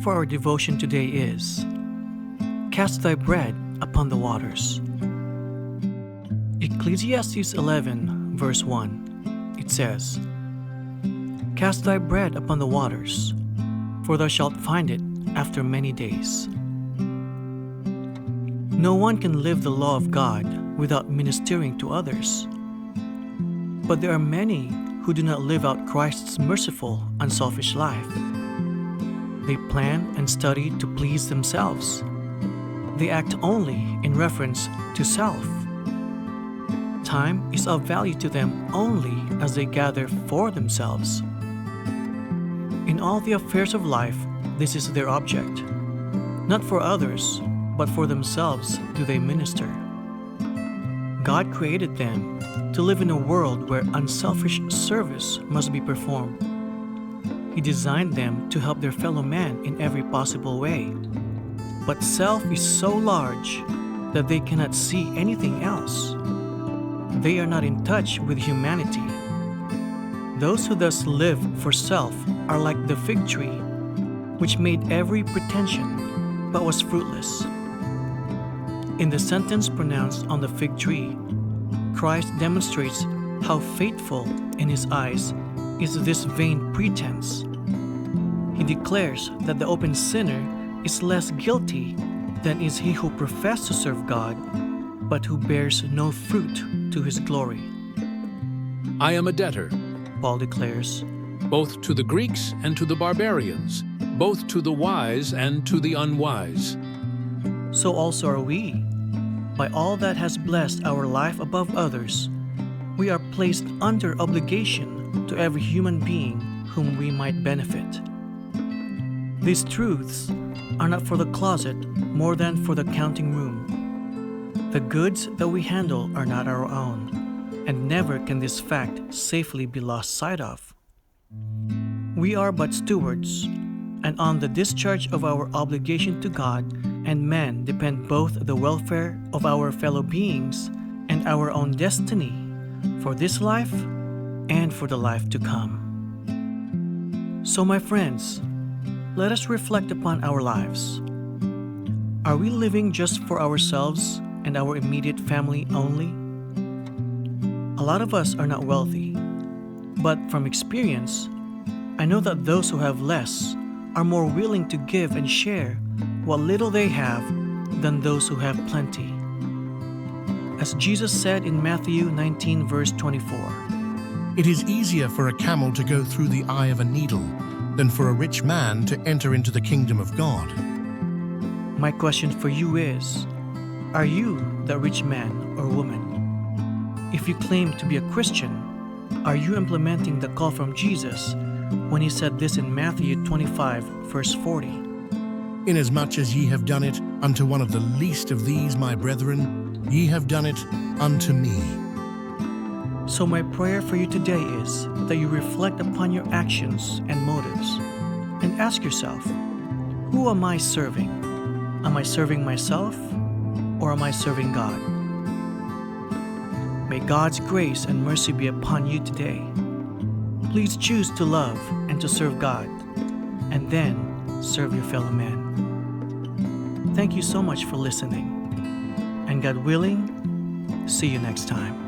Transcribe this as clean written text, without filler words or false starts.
for our devotion today is Cast thy bread upon the waters. Ecclesiastes 11, verse 1, it says, Cast thy bread upon the waters, for thou shalt find it after many days. No one can live the law of God without ministering to others. But there are many who do not live out Christ's merciful, unselfish life. They plan and study to please themselves. They act only in reference to self. Time is of value to them only as they gather for themselves. In all the affairs of life, this is their object. Not for others, but for themselves do they minister. God created them to live in a world where unselfish service must be performed. He designed them to help their fellow man in every possible way. But self is so large that they cannot see anything else. They are not in touch with humanity. Those who thus live for self are like the fig tree, which made every pretension, but was fruitless. In the sentence pronounced on the fig tree, Christ demonstrates how fateful in his eyes is this vain pretense. He declares that the open sinner is less guilty than is he who professes to serve God, but who bears no fruit to his glory. I am a debtor, Paul declares, both to the Greeks and to the barbarians, both to the wise and to the unwise. So also are we. By all that has blessed our life above others, we are placed under obligation to every human being whom we might benefit. These truths are not for the closet more than for the counting room. The goods that we handle are not our own, and never can this fact safely be lost sight of. We are but stewards, and on the discharge of our obligation to God and man depend both the welfare of our fellow beings and our own destiny for this life and for the life to come. So, my friends, let us reflect upon our lives. Are we living just for ourselves and our immediate family only? A lot of us are not wealthy, but from experience, I know that those who have less are more willing to give and share what little they have than those who have plenty. As Jesus said in Matthew 19, verse 24, It is easier for a camel to go through the eye of a needle than for a rich man to enter into the kingdom of God. My question for you is, are you the rich man or woman? If you claim to be a Christian, are you implementing the call from Jesus when he said this in Matthew 25, verse 40? Inasmuch as ye have done it unto one of the least of these, my brethren, ye have done it unto me. So my prayer for you today is that you reflect upon your actions and motives and ask yourself, who am I serving? Am I serving myself or am I serving God? May God's grace and mercy be upon you today. Please choose to love and to serve God, and then serve your fellow man. Thank you so much for listening, and God willing, see you next time.